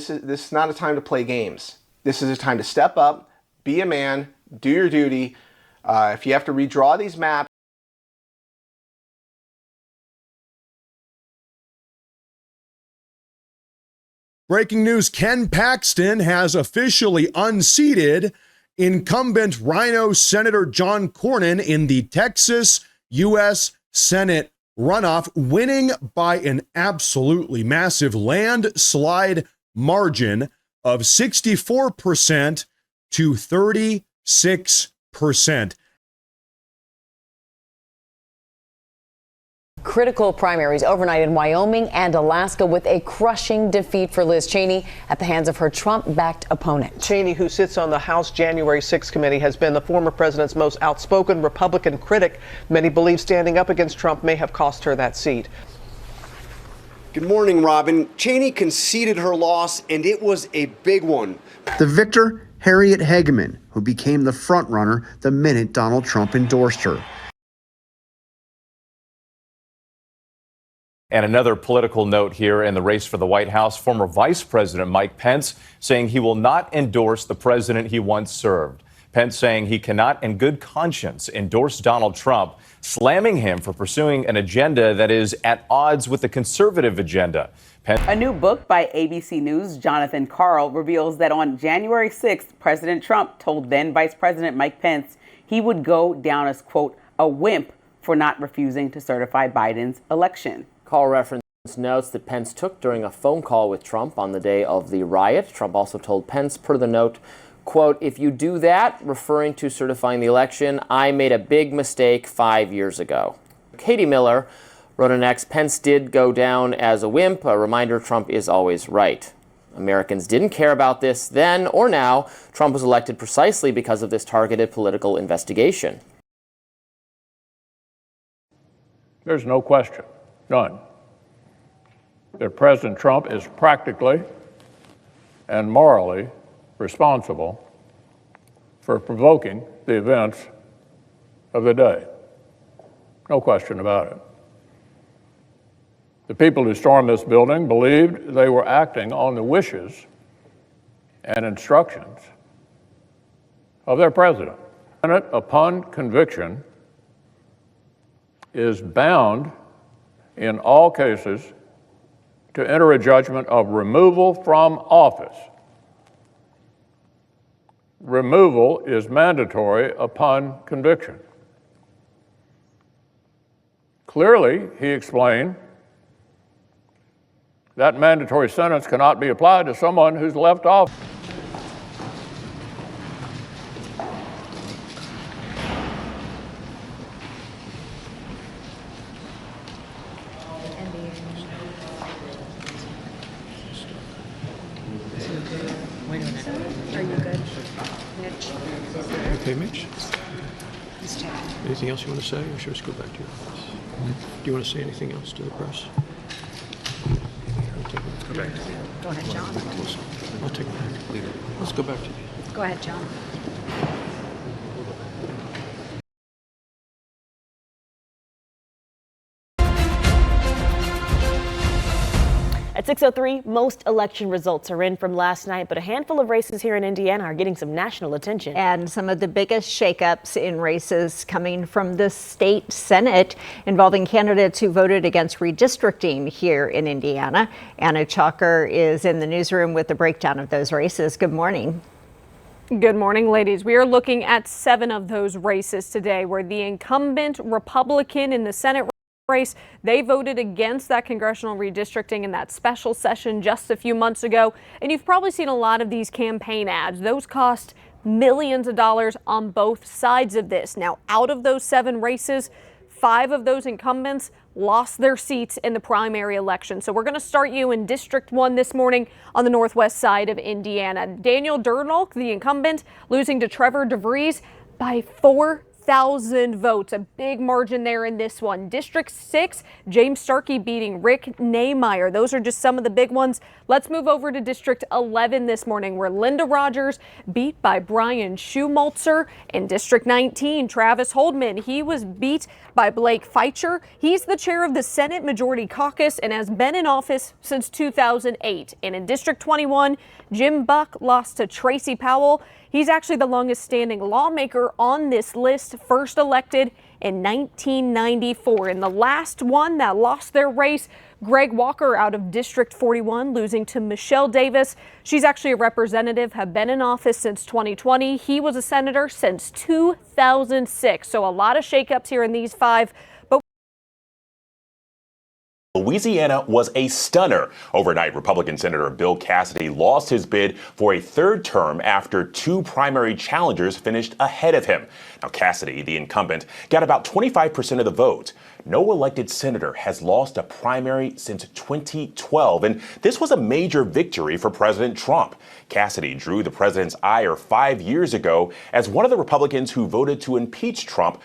This is not a time to play games. This is a time to step up, be a man, do your duty. If you have to redraw these maps. Breaking news, Ken Paxton has officially unseated incumbent RINO Senator John Cornyn in the Texas U.S. Senate runoff, winning by an absolutely massive landslide margin of 64% to 36%. Critical primaries overnight in Wyoming and Alaska with a crushing defeat for Liz Cheney at the hands of her Trump-backed opponent. Cheney, who sits on the House January 6 committee, has been the former president's most outspoken Republican critic. Many believe standing up against Trump may have cost her that seat. Good morning, Robin. Cheney conceded her loss, and it was a big one. The victor, Harriet Hageman, who became the frontrunner the minute Donald Trump endorsed her. And another political note here in the race for the White House, former Vice President Mike Pence saying he will not endorse the president he once served. Pence saying he cannot in good conscience endorse Donald Trump, slamming him for pursuing an agenda that is at odds with the conservative agenda. A new book by ABC News' Jonathan Karl reveals that on January 6th, President Trump told then Vice President Mike Pence he would go down as, quote, a wimp for not refusing to certify Biden's election. Call reference notes that Pence took during a phone call with Trump on the day of the riot. Trump also told Pence, per the note, quote, if you do that, referring to certifying the election, I made a big mistake 5 years ago. Katie Miller wrote an X, Pence did go down as a wimp, a reminder Trump is always right. Americans didn't care about this then or now. Trump was elected precisely because of this targeted political investigation. There's no question. None. That President Trump is practically and morally responsible for provoking the events of the day. No question about it. The people who stormed this building believed they were acting on the wishes and instructions of their president. The Senate, upon conviction, is bound in all cases to enter a judgment of removal from office. Removal is mandatory upon conviction. Clearly, he explained, that mandatory sentence cannot be applied to someone who's left office. Okay, Mitch? Anything else you want to say, or should we just go back to your office? Do you want to say anything else to the press? Go back. Go ahead, John. I'll take it back. Let's go back to you. Go ahead, John. At 6:03, most election results are in from last night, but a handful of races here in Indiana are getting some national attention. And some of the biggest shakeups in races coming from the state Senate involving candidates who voted against redistricting here in Indiana. Anna Chalker is in the newsroom with the breakdown of those races. Good morning. Good morning, ladies. We are looking at 7 of those races today where the incumbent Republican in the Senate race, they voted against that congressional redistricting in that special session just a few months ago. And you've probably seen a lot of these campaign ads. Those cost millions of dollars on both sides of this. Now, out of those 7 races, 5 of those incumbents lost their seats in the primary election. So we're going to start you in District 1 this morning on the northwest side of Indiana. Daniel Durnolk, the incumbent, losing to Trevor DeVries by 4,000 1,000 votes. A big margin there in this one. District 6, James Starkey beating Rick Nehmeyer. Those are just some of the big ones. Let's move over to District 11 this morning, where Linda Rogers beat by Brian Schumulzer. In District 19, Travis Holdman, he was beat by Blake Feicher. He's the chair of the Senate Majority Caucus and has been in office since 2008. And in District 21, Jim Buck lost to Tracy Powell. He's actually the longest standing lawmaker on this list, first elected in 1994. And the last one that lost their race, Greg Walker out of District 41, losing to Michelle Davis. She's actually a representative, have been in office since 2020. He was a senator since 2006. So a lot of shakeups here in these five. Louisiana was a stunner. Overnight, Republican Senator Bill Cassidy lost his bid for a third term after two primary challengers finished ahead of him. Now, Cassidy, the incumbent, got about 25% of the vote. No elected senator has lost a primary since 2012, and this was a major victory for President Trump. Cassidy drew the president's ire 5 years ago as one of the Republicans who voted to impeach Trump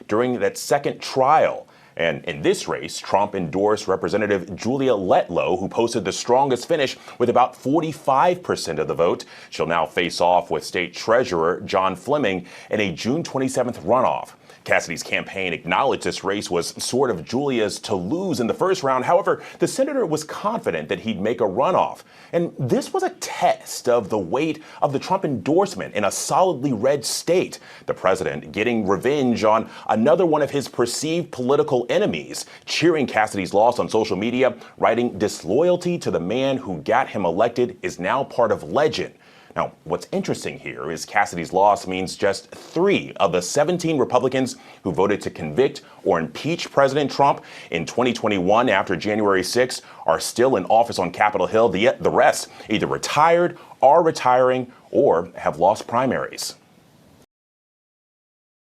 during that second trial. And in this race, Trump endorsed Representative Julia Letlow, who posted the strongest finish with about 45% of the vote. She'll now face off with State Treasurer John Fleming in a June 27th runoff. Cassidy's campaign acknowledged this race was sort of Julia's to lose in the first round. However, the senator was confident that he'd make a runoff. And this was a test of the weight of the Trump endorsement in a solidly red state. The president getting revenge on another one of his perceived political enemies, cheering Cassidy's loss on social media, writing disloyalty to the man who got him elected is now part of legend. Now, what's interesting here is Cassidy's loss means just 3 of the 17 Republicans who voted to convict or impeach President Trump in 2021 after January 6 are still in office on Capitol Hill. The rest either retired, are retiring, or have lost primaries.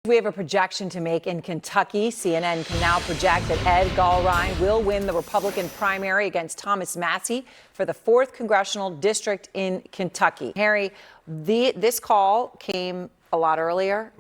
We have a projection to make in Kentucky. CNN can now project that Ed Gallrein will win the Republican primary against Thomas Massie for the 4th congressional district in Kentucky. Harry, this call came a lot earlier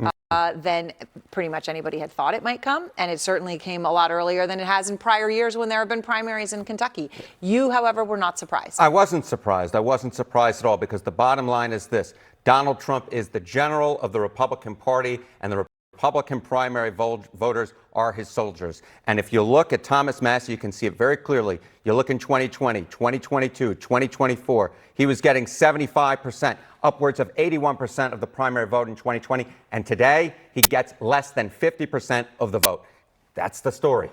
than pretty much anybody had thought it might come, and it certainly came a lot earlier than it has in prior years when there have been primaries in Kentucky. You, however, were not surprised. I wasn't surprised. I wasn't surprised at all, because the bottom line is this. Donald Trump is the general of the Republican Party, and the Republican primary voters are his soldiers. And if you look at Thomas Massie, you can see it very clearly. You look in 2020, 2022, 2024, he was getting 75%, upwards of 81% of the primary vote in 2020. And today, he gets less than 50% of the vote. That's the story.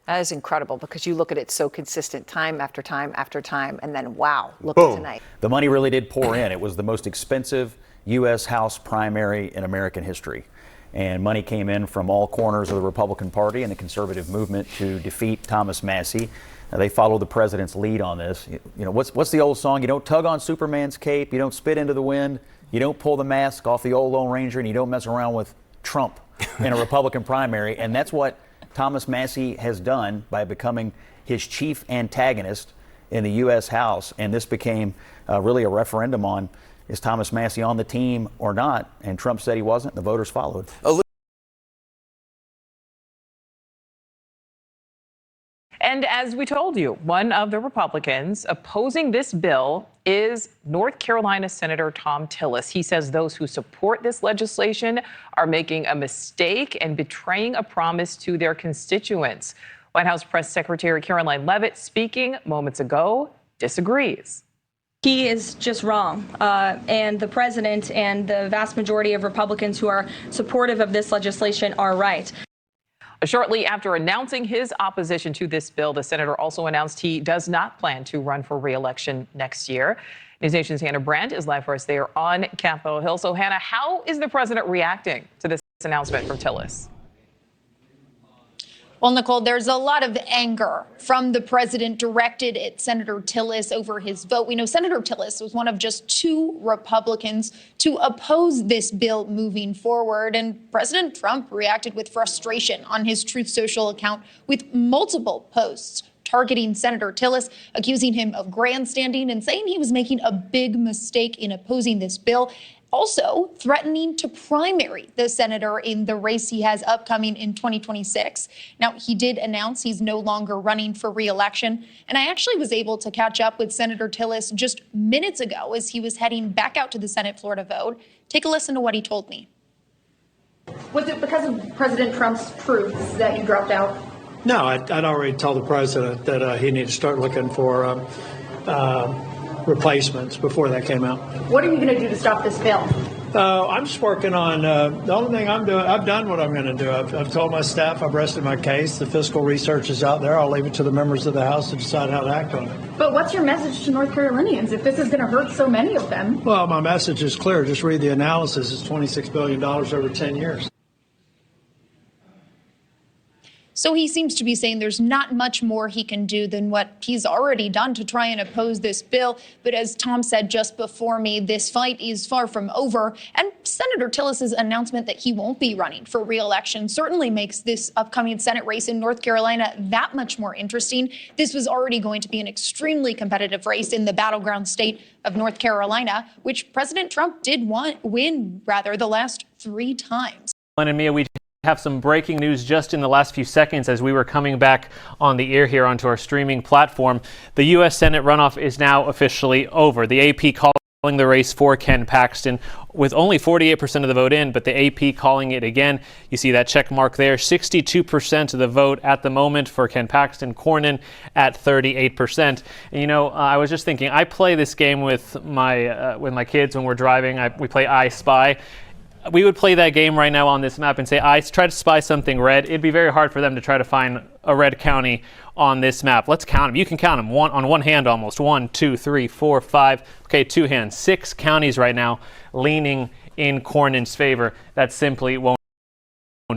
That is incredible, because you look at it so consistent time after time after time, and then, wow, look Boom. at tonight. The money really did pour in. It was the most expensive U.S. House primary in American history. And money came in from all corners of the Republican Party and the conservative movement to defeat Thomas Massie. They followed the president's lead on this. You know, what's the old song? You don't tug on Superman's cape, you don't spit into the wind, you don't pull the mask off the old Lone Ranger, and you don't mess around with Trump in a Republican primary. And that's what Thomas Massie has done by becoming his chief antagonist in the U.S. House. And this became really a referendum on, is Thomas Massie on the team or not? And Trump said he wasn't, and the voters followed. And as we told you, one of the Republicans opposing this bill is North Carolina Senator Thom Tillis. He says those who support this legislation are making a mistake and betraying a promise to their constituents. White House Press Secretary Caroline Leavitt, speaking moments ago, disagrees. He is just wrong. And the president and the vast majority of Republicans who are supportive of this legislation are right. Shortly after announcing his opposition to this bill, the senator also announced he does not plan to run for re-election next year. News Nation's Hannah Brandt is live for us there on Capitol Hill. So, Hannah, how is the president reacting to this announcement from Tillis? Well, Nicole, there's a lot of anger from the president directed at Senator Tillis over his vote. We know Senator Tillis was one of just 2 Republicans to oppose this bill moving forward. And President Trump reacted with frustration on his Truth Social account with multiple posts targeting Senator Tillis, accusing him of grandstanding and saying he was making a big mistake in opposing this bill. Also threatening to primary the senator in the race he has upcoming in 2026. Now, he did announce he's no longer running for re-election, and I actually was able to catch up with Senator Tillis just minutes ago as he was heading back out to the Senate floor to vote. Take a listen to what he told me. Was it because of President Trump's truths that you dropped out? No, I'd already told the president that he needed to start looking for replacements before that came out. What are you going to do to stop this bill? I'm just working on the only thing I'm doing. I've done what I'm going to do. I've told my staff I've rested my case. The fiscal research is out there. I'll leave it to the members of the House to decide how to act on it. But what's your message to North Carolinians if this is going to hurt so many of them? Well, my message is clear. Just read the analysis. It's $26 billion over 10 years. So he seems to be saying there's not much more he can do than what he's already done to try and oppose this bill. But as Tom said just before me, this fight is far from over. And Senator Tillis's announcement that he won't be running for re-election certainly makes this upcoming Senate race in North Carolina that much more interesting. This was already going to be an extremely competitive race in the battleground state of North Carolina, which President Trump did win the last 3 times. And Mia, we have some breaking news just in the last few seconds as we were coming back on the air here onto our streaming platform. The U.S. Senate runoff is now officially over. The AP calling the race for Ken Paxton with only 48% of the vote in, but the AP calling it again. You see that check mark there. 62% of the vote at the moment for Ken Paxton. Cornyn at 38%. And you know, I was just thinking, I play this game with my kids when we're driving. We play I Spy. We would play that game right now on this map and say, I try to spy something red. It'd be very hard for them to try to find a red county on this map. Let's count them. You can count them on one hand almost. 1, 2, 3, 4, 5. Okay, 2 hands. 6 counties right now leaning in Cornyn's favor. That simply won't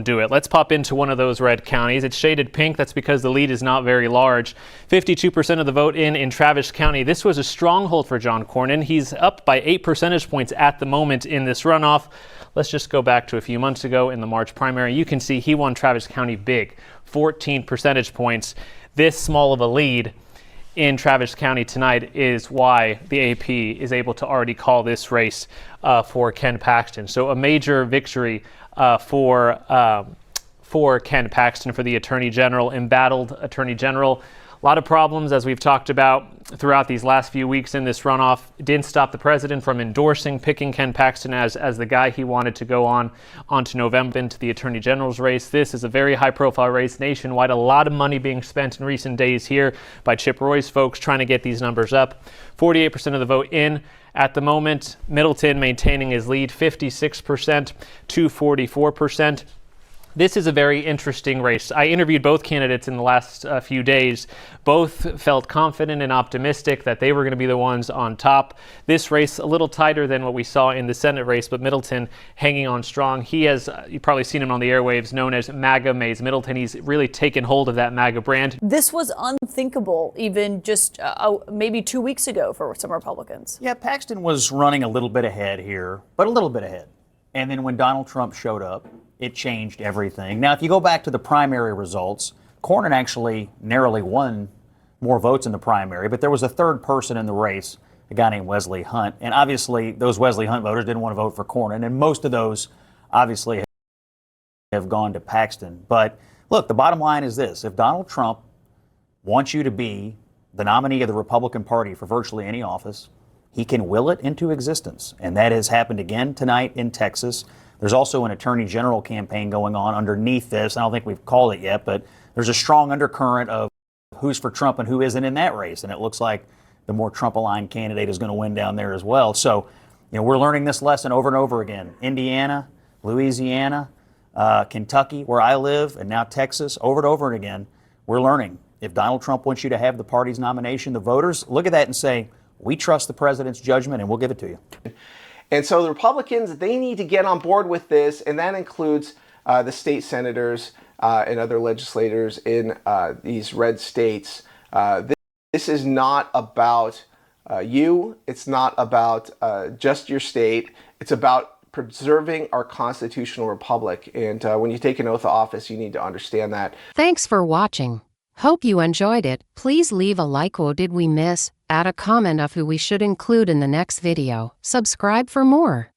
do it. Let's pop into one of those red counties. It's shaded pink. That's because the lead is not very large. 52% of the vote in Travis County. This was a stronghold for John Cornyn. He's up by 8 percentage points at the moment in this runoff. Let's just go back to a few months ago in the March primary. You can see he won Travis County big, 14 percentage points. This small of a lead in Travis County tonight is why the AP is able to already call this race for Ken Paxton. So a major victory for Ken Paxton, for the Attorney General, embattled Attorney General. A lot of problems, as we've talked about throughout these last few weeks in this runoff. It didn't stop the president from picking Ken Paxton as the guy he wanted to go onto November into the Attorney General's race. This is a very high-profile race nationwide. A lot of money being spent in recent days here by Chip Roy's folks trying to get these numbers up. 48% of the vote in at the moment. Middleton maintaining his lead, 56% to 44%. This is a very interesting race. I interviewed both candidates in the last few days. Both felt confident and optimistic that they were going to be the ones on top. This race a little tighter than what we saw in the Senate race, but Middleton hanging on strong. He has, you've probably seen him on the airwaves, known as MAGA Maze Middleton. He's really taken hold of that MAGA brand. This was unthinkable even just maybe 2 weeks ago for some Republicans. Yeah, Paxton was running a little bit ahead here, but a little bit ahead. And then when Donald Trump showed up, it changed everything. Now, if you go back to the primary results, Cornyn actually narrowly won more votes in the primary, but there was a third person in the race, a guy named Wesley Hunt. And obviously, those Wesley Hunt voters didn't want to vote for Cornyn, and most of those obviously have gone to Paxton. But look, the bottom line is this. If Donald Trump wants you to be the nominee of the Republican Party for virtually any office, he can will it into existence. And that has happened again tonight in Texas. There's also an Attorney General campaign going on underneath this. I don't think we've called it yet, but there's a strong undercurrent of who's for Trump and who isn't in that race. And it looks like the more Trump-aligned candidate is going to win down there as well. So, you know, we're learning this lesson over and over again. Indiana, Louisiana, Kentucky, where I live, and now Texas, over and over again, we're learning. If Donald Trump wants you to have the party's nomination, the voters look at that and say, we trust the president's judgment and we'll give it to you. And so the Republicans, they need to get on board with this, and that includes the state senators and other legislators in these red states. This is not about you. It's not about just your state. It's about preserving our constitutional republic. And when you take an oath of office, you need to understand that. Thanks for watching. Hope you enjoyed it. Please leave a like. Or did we miss? Add a comment of who we should include in the next video. Subscribe for more.